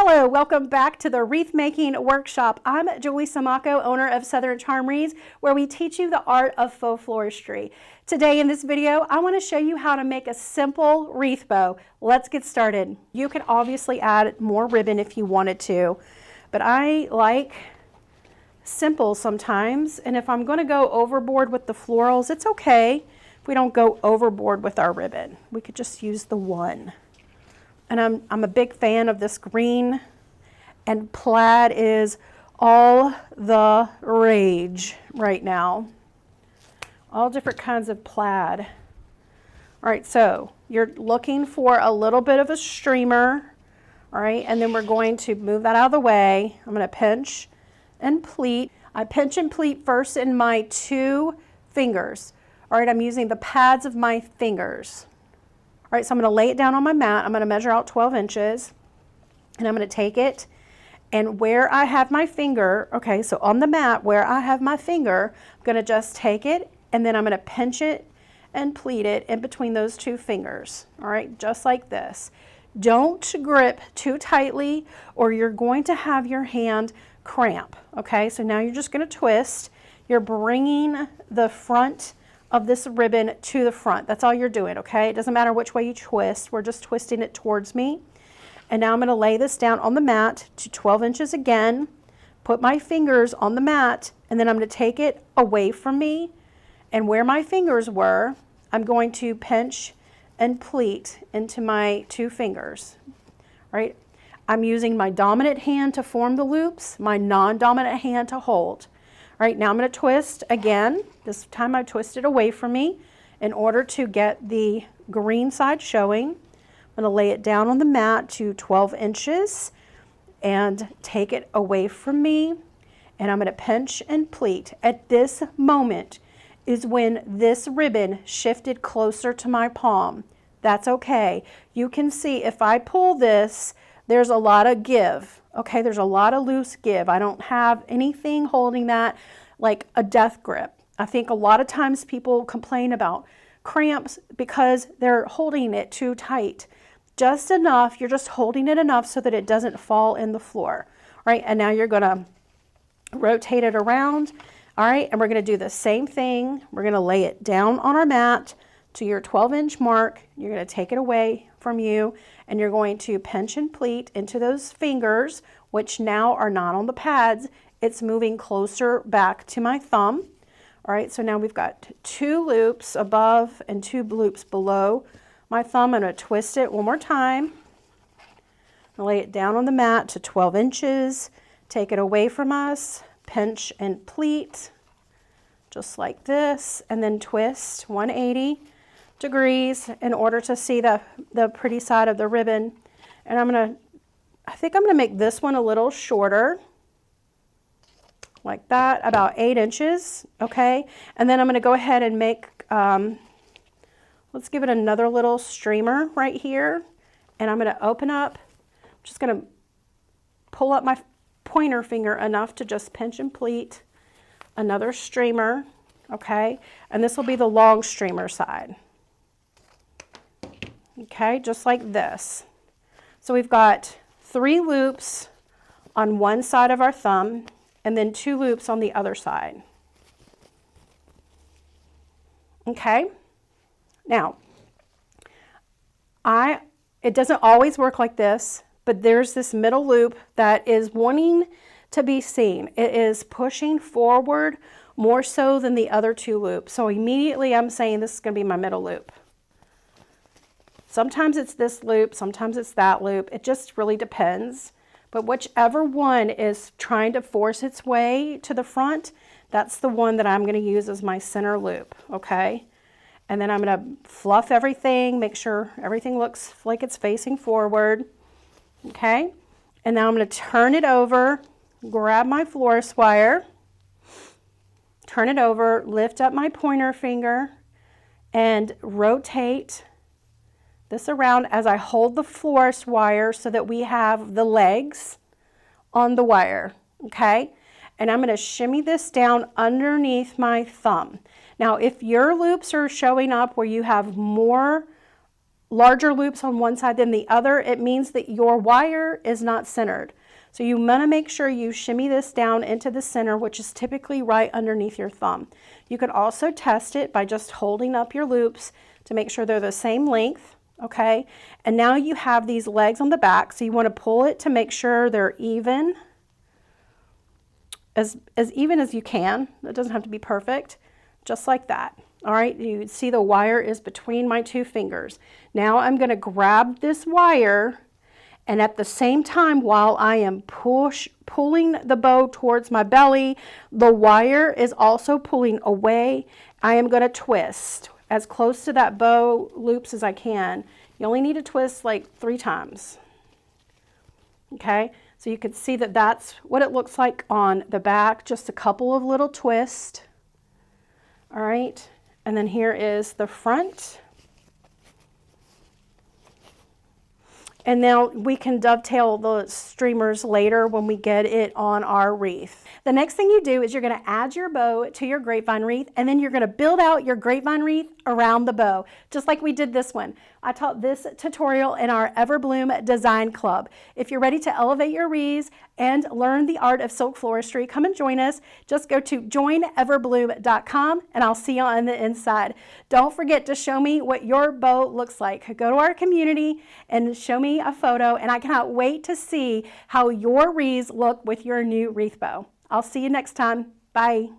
Hello, welcome back to the wreath making workshop. I'm Julie Samako, owner of Southern Charm Wreaths, where we teach you the art of faux floristry. Today in this video, I want to show you how to make a simple wreath bow. Let's get started. You can obviously add more ribbon if you wanted to, but I like simple sometimes, and if I'm going to go overboard with the florals, it's okay if we don't go overboard with our ribbon. We could just use the one. And I'm a big fan of this green, and plaid is all the rage right now. All different kinds of plaid. All right, so you're looking for a little bit of a streamer, all right, and then we're going to move that out of the way. I'm going to pinch and pleat. I pinch and pleat first in my 2 fingers. All right, I'm using the pads of my fingers. All right, so I'm going to lay it down on my mat. I'm going to measure out 12 inches, and I'm going to take it, and where I have my finger, okay, so on the mat where I have my finger, I'm going to just take it, and then I'm going to pinch it and pleat it in between those 2 fingers, all right, just like this. Don't grip too tightly or you're going to have your hand cramp, okay? So now you're just going to twist. You're bringing the front of this ribbon to the front. That's all you're doing, okay? It doesn't matter which way you twist. We're just twisting it towards me. And now I'm going to lay this down on the mat to 12 inches again, put my fingers on the mat, and then I'm going to take it away from me. And where my fingers were, I'm going to pinch and pleat into my 2 fingers, right? I'm using my dominant hand to form the loops, my non-dominant hand to hold. All right, now I'm going to twist again. This time I twisted away from me in order to get the green side showing. I'm going to lay it down on the mat to 12 inches and take it away from me. And I'm going to pinch and pleat. At this moment is when this ribbon shifted closer to my palm. That's okay. You can see if I pull this, there's a lot of give. Okay, there's a lot of loose give. I don't have anything holding that like a death grip. I think a lot of times people complain about cramps because they're holding it too tight. Just enough, you're just holding it enough so that it doesn't fall in the floor. All right, and now you're gonna rotate it around. All right, and we're gonna do the same thing. We're gonna lay it down on our mat to your 12-inch mark. You're gonna take it away from you, and you're going to pinch and pleat into those fingers, which now are not on the pads. It's moving closer back to my thumb. All right, so now we've got 2 loops above and 2 loops below my thumb. I'm going to twist it one more time. I'll lay it down on the mat to 12 inches. Take it away from us, pinch and pleat, just like this, and then twist 180 degrees in order to see the pretty side of the ribbon. And I think I'm gonna make this one a little shorter, like that, about 8 inches, okay? And then I'm gonna go ahead and make, let's give it another little streamer right here. And I'm gonna open up, I'm just gonna pull up my pointer finger enough to just pinch and pleat another streamer, okay? And this will be the long streamer side. Okay, just like this. So we've got 3 loops on one side of our thumb and then 2 loops on the other side. Okay, now it doesn't always work like this, but there's this middle loop that is wanting to be seen. It is pushing forward more so than the other 2 loops. So immediately I'm saying this is going to be my middle loop. Sometimes it's this loop, sometimes it's that loop. It just really depends. But whichever one is trying to force its way to the front, that's the one that I'm going to use as my center loop, okay? And then I'm going to fluff everything, make sure everything looks like it's facing forward, okay? And now I'm going to turn it over, grab my florist wire, turn it over, lift up my pointer finger, and rotate this around as I hold the florist wire so that we have the legs on the wire, okay? And I'm going to shimmy this down underneath my thumb. Now, if your loops are showing up where you have more larger loops on one side than the other, it means that your wire is not centered. So you want to make sure you shimmy this down into the center, which is typically right underneath your thumb. You could also test it by just holding up your loops to make sure they're the same length, okay? And now you have these legs on the back, so you want to pull it to make sure they're even, as even as you can. It doesn't have to be perfect, just like that. All right, you see the wire is between my two fingers. Now I'm going to grab this wire, and at the same time, while I am pulling the bow towards my belly, the wire is also pulling away. I am going to twist as close to that bow loops as I can. You only need to twist like 3 times. Okay, so you can see that that's what it looks like on the back, just a couple of little twists. All right, and then here is the front. And now we can dovetail the streamers later when we get it on our wreath. The next thing you do is you're going to add your bow to your grapevine wreath, and then you're going to build out your grapevine wreath around the bow, just like we did this one. I taught this tutorial in our Everbloom Design Club. If you're ready to elevate your wreaths and learn the art of silk floristry, come and join us. Just go to joineverbloom.com and I'll see you on the inside. Don't forget to show me what your bow looks like. Go to our community and show me a photo, and I cannot wait to see how your wreaths look with your new wreath bow. I'll see you next time. Bye.